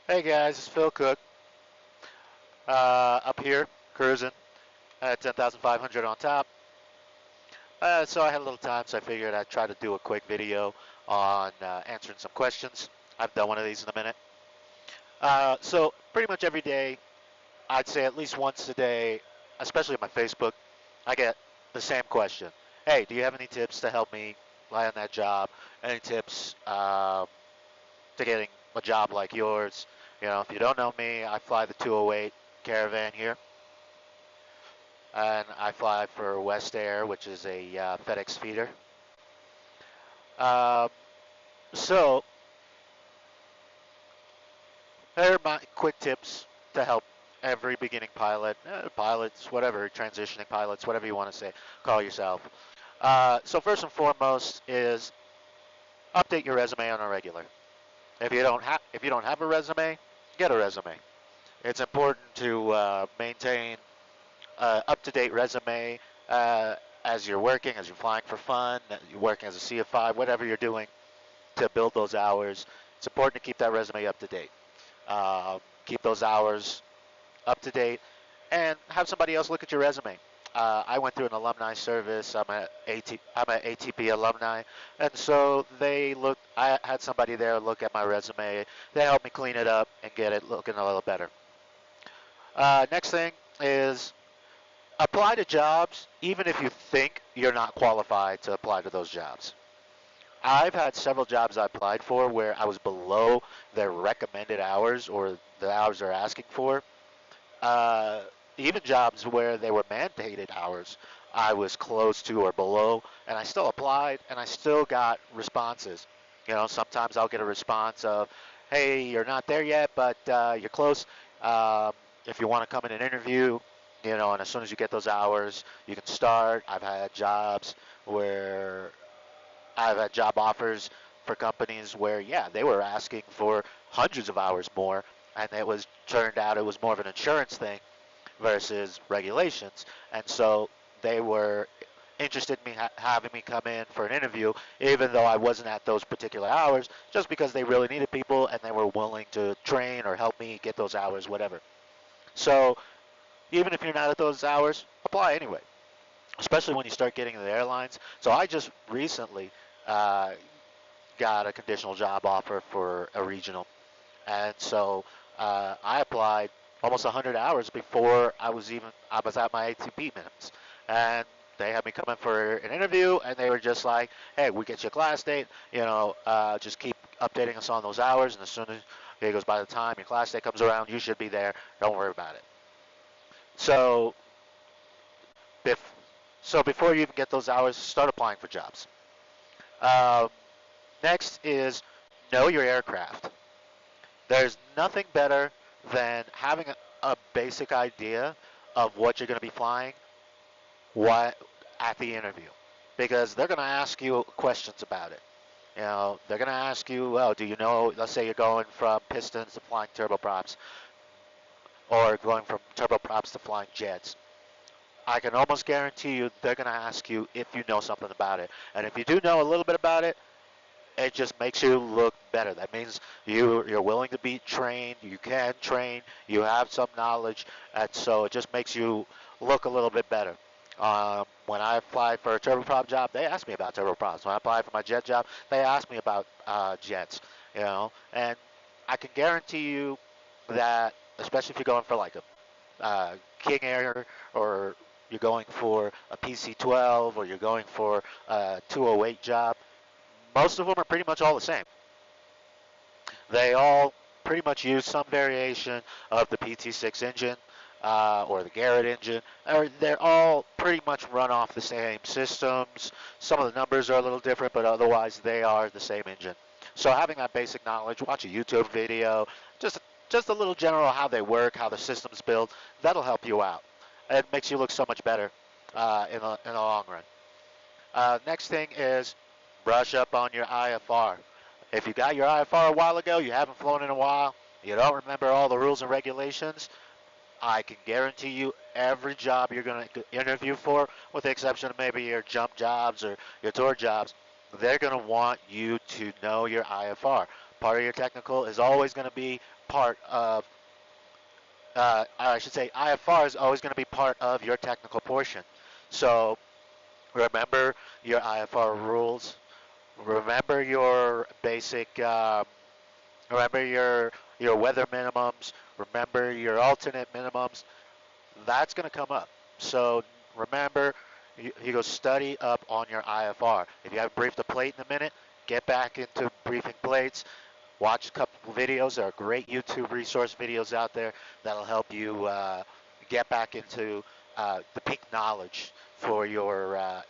Hey guys, it's Phil Cook. Up here, cruising at 10,500 on top. So I had a little time, so I figured I'd try to do a quick video on answering some questions. I've done one of these in a minute. So pretty much every day, I'd say at least once a day, especially on my Facebook, I get the same question. Hey, do you have any tips to help me land that job? Any tips to getting a job like yours? You know, if you don't know me, I fly the 208 Caravan here. And I fly for West Air, which is a FedEx feeder. Um, so, here are my quick tips to help every beginning pilot, pilots, whatever, transitioning pilots, whatever you want to say, call yourself. So first and foremost is update your resume on a regular. If you don't have a resume, get a resume. It's important to maintain up-to-date resume as you're working, as you're flying for fun, you're working as a CFI, whatever you're doing to build those hours. It's important to keep that resume up to date. Keep those hours up to date, and have somebody else look at your resume. I went through an alumni service. I'm an ATP alumni, and so they looked. I had somebody there look at my resume. They helped me clean it up and get it looking a little better. Next thing is apply to jobs even if you think you're not qualified to apply to those jobs. I've had several jobs I applied for where I was below their recommended hours or the hours they're asking for. Uh, Even jobs where they were mandated hours, I was close to or below, and I still applied and I still got responses. You know, sometimes I'll get a response of, hey, you're not there yet, but you're close. Um, if you want to come in and interview, you know, and as soon as you get those hours, you can start. Where I've had job offers for companies where, yeah, they were asking for hundreds of hours more, and it was turned out it was more of an insurance thing versus regulations, and so they were interested in me having me come in for an interview, even though I wasn't at those particular hours, just because they really needed people and they were willing to train or help me get those hours, whatever. So even if you're not at those hours, apply anyway, especially when you start getting into the airlines. So I just recently uh, got a conditional job offer for a regional, and so I applied almost 100 hours before I was at my ATP minimums, and they had me come in for an interview, and they were just like, "Hey, we get you a class date. You know, just keep updating us on those hours, and as soon as he goes, by the time your class date comes around, you should be there. Don't worry about it." So, if so, before you even get those hours, start applying for jobs. Um, Next is know your aircraft. There's nothing better than having a basic idea of what you're going to be flying what at the interview, because they're going to ask you questions about it. You know, they're going to ask you, well, do you know? Let's say you're going from pistons to flying turboprops, or going from turboprops to flying jets. I can almost guarantee you they're going to ask you if you know something about it, and if you do know a little bit about it, it just makes you look better. That means you're willing to be trained. You can train. You have some knowledge, and so it just makes you look a little bit better. When I applied for a turboprop job, they asked me about turboprops. When I applied for my jet job, they asked me about jets. You know, and I can guarantee you that, especially if you're going for like a King Air, or you're going for a PC-12, or you're going for a 208 job, most of them are pretty much all the same. They all pretty much use some variation of the PT6 engine or the Garrett engine. They're all pretty much run off the same systems. Some of the numbers are a little different, but otherwise they are the same engine. So having that basic knowledge, watch a YouTube video, just just a little general how they work, how the system's built, that'll help you out. It makes you look so much better in the long run. Next thing is brush up on your IFR. If you got your IFR a while ago, you haven't flown in a while, you don't remember all the rules and regulations, I can guarantee you every job you're going to interview for, with the exception of maybe your jump jobs or your tour jobs, they're going to want you to know your IFR. Part of your technical is always going to be part of, I should say, IFR is always going to be part of your technical portion. So remember your IFR rules. Remember your basic. Remember your weather minimums. Remember your alternate minimums. That's going to come up. So remember, you go study up on your IFR. If you haven't briefed a plate in a minute, get back into briefing plates. Watch a couple videos. There are great YouTube resource videos out there that'll help you get back into the peak knowledge for your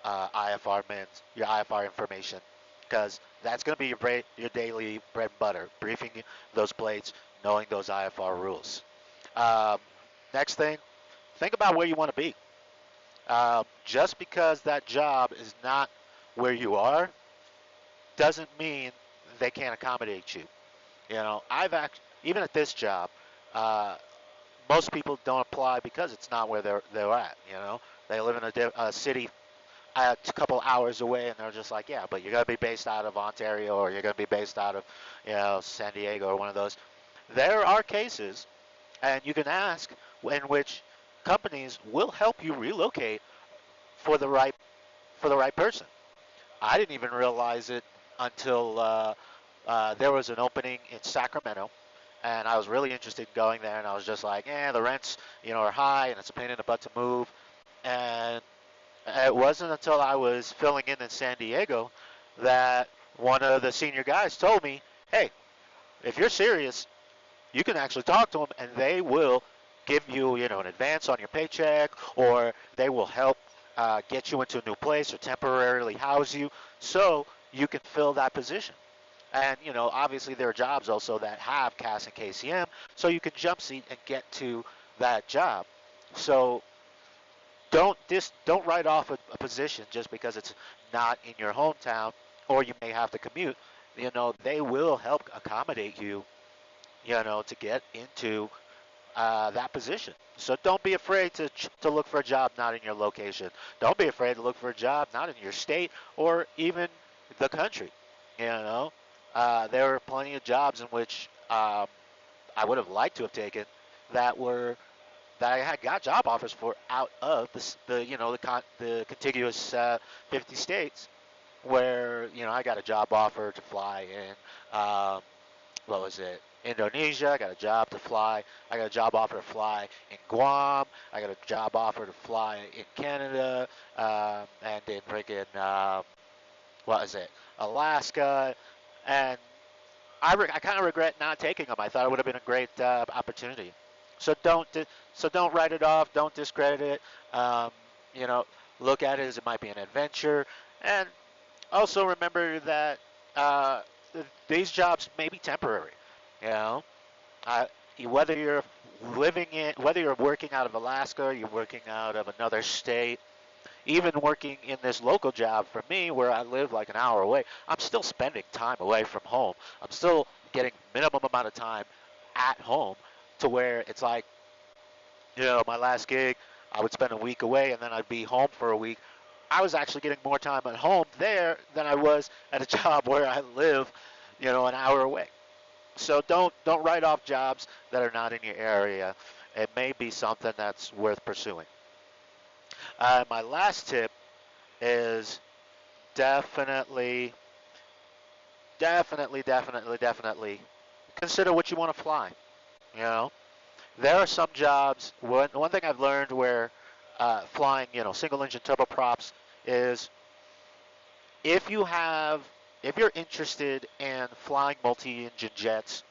IFR mins, your IFR information, because that's going to be your daily bread and butter. Briefing those plates, knowing those IFR rules. Um, Next thing, think about where you want to be. Just because that job is not where you are doesn't mean they can't accommodate you. You know, even at this job, uh, most people don't apply because it's not where they're at. You know, they live in a city a couple hours away, and they're just like, yeah, but you're gonna be based out of Ontario, or you're gonna be based out of, San Diego, or one of those. There are cases, and you can ask, in which companies will help you relocate for the right person. I didn't even realize it until there was an opening in Sacramento, and I was really interested in going there. And I was just like, the rents, are high, and it's a pain in the butt to move. And it wasn't until I was filling in San Diego that one of the senior guys told me, "Hey, if you're serious, you can actually talk to them, and they will give you, an advance on your paycheck, or they will help get you into a new place or temporarily house you so you can fill that position." And, obviously there are jobs also that have CAS and KCM, so you can jump seat and get to that job. So don't write off a position just because it's not in your hometown, or you may have to commute. They will help accommodate you, to get into that position. So don't be afraid to look for a job not in your location. Don't be afraid to look for a job not in your state or even the country. There were plenty of jobs in which I would have liked to have taken that were that I had got job offers for out of the contiguous 50 states, where I got a job offer to fly in. What was it? Indonesia. I got a job to fly. I got a job offer to fly in Guam. I got a job offer to fly in Canada, and in freaking what is it? Alaska. And I kind of regret not taking them. I thought it would have been a great opportunity. So don't write it off. Don't discredit it. Um, you know, Look at it as it might be an adventure, and also remember that uh, these jobs may be temporary. You know, uh, whether you're whether you're working out of Alaska, or you're working out of another state, even working in this local job for me, where I live like an hour away, I'm still spending time away from home. I'm still getting minimum amount of time at home, to where it's like, my last gig, I would spend a week away and then I'd be home for a week. I was actually getting more time at home there than I was at a job where I live, an hour away. So don't write off jobs that are not in your area. It may be something that's worth pursuing. My last tip is definitely, definitely consider what you want to fly. You know, there are some jobs. One thing I've learned where flying, single engine turboprops is, if you have, if you're interested in flying multi-engine jets,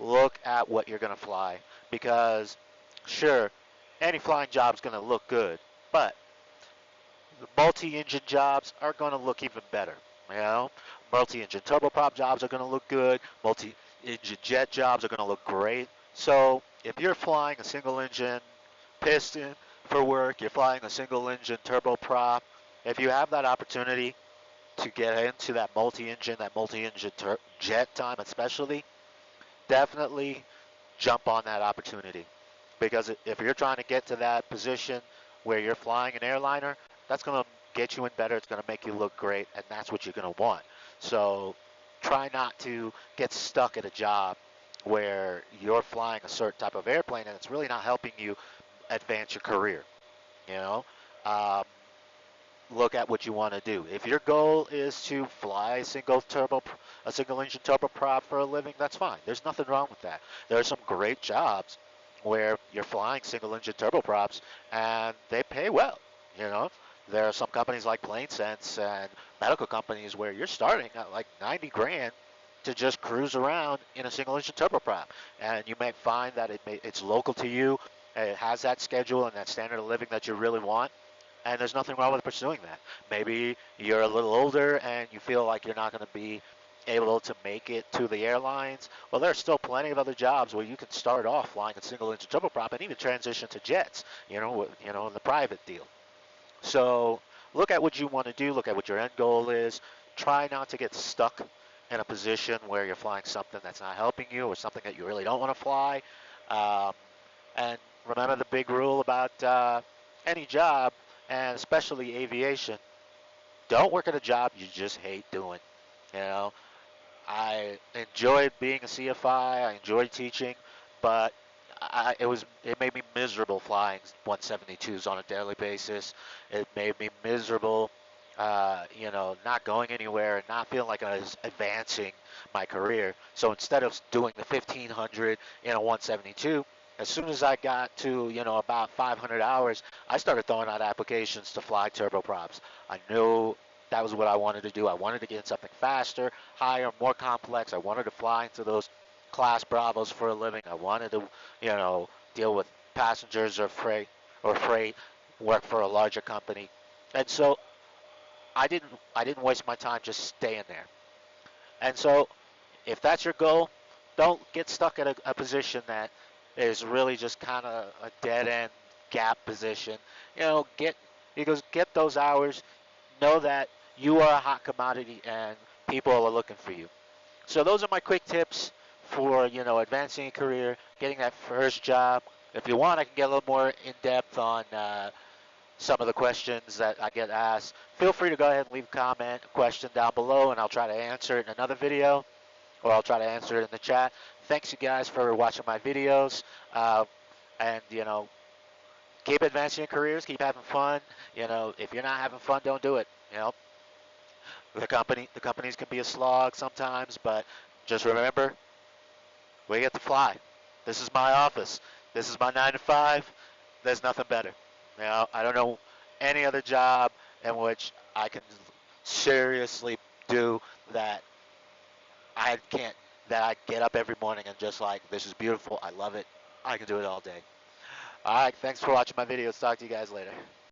look at what you're going to fly, because sure, any flying job is going to look good, but the multi-engine jobs are going to look even better. You know, Multi-engine turboprop jobs are going to look good. Multi-engine jet jobs are going to look great. So if you're flying a single-engine piston for work, you're flying a single-engine turboprop. If you have that opportunity to get into that multi-engine jet time, especially, definitely jump on that opportunity, because if you're trying to get to that position where you're flying an airliner, that's going to get you in better. It's going to make you look great, and that's what you're going to want. So try not to get stuck at a job where you're flying a certain type of airplane and it's really not helping you advance your career. You know, um, look at what you want to do. If your goal is to fly a single engine turboprop for a living, that's fine. There's nothing wrong with that. There are some great jobs where you're flying single engine turboprops and they pay well. You know, there are some companies like PlaneSense and medical companies where you're starting at like 90 grand to just cruise around in a single engine turboprop, and you may find that it's local to you. It has that schedule and that standard of living that you really want, and there's nothing wrong with pursuing that. Maybe you're a little older and you feel like you're not going to be able to make it to the airlines. Well, there's still plenty of other jobs where you can start off flying a single engine turboprop and even transition to jets, in the private deal. So look at what you want to do, look at what your end goal is. Try not to get stuck in a position where you're flying something that's not helping you or something that you really don't want to fly. Um, and remember the big rule about any job, and especially aviation: don't work at a job you just hate doing. You know, I enjoyed being a CFI. I enjoyed teaching, but it made me miserable flying 172s on a daily basis. It made me miserable, not going anywhere and not feeling like I was advancing my career. So instead of doing the 1500 in a 172, as soon as I got to about 500 hours, I started throwing out applications to fly turboprops. I knew that was what I wanted to do. I wanted to get something faster, higher, more complex. I wanted to fly into those class Bravos for a living. I wanted to, deal with passengers or freight, work for a larger company. And so I didn't waste my time just staying there. And so if that's your goal, don't get stuck at a position that is really just kind of a dead end gap position. Get because get those hours. Know that you are a hot commodity and people are looking for you. So those are my quick tips for advancing a career, getting that first job. If you want, I can get a little more in depth on some of the questions that I get asked. Feel free to go ahead and leave a comment, a question down below, and I'll try to answer it in another video, or I'll try to answer it in the chat. Thanks you guys for watching my videos, and keep advancing your careers, keep having fun. If you're not having fun, don't do it. The companies can be a slog sometimes, but just remember, we get to fly. This is my office. This is my 9 to 5. There's nothing better. I don't know any other job in which I can seriously do that. I can't. That I get up every morning and just like, this is beautiful. I love it. I can do it all day. All right. Thanks for watching my videos. Talk to you guys later.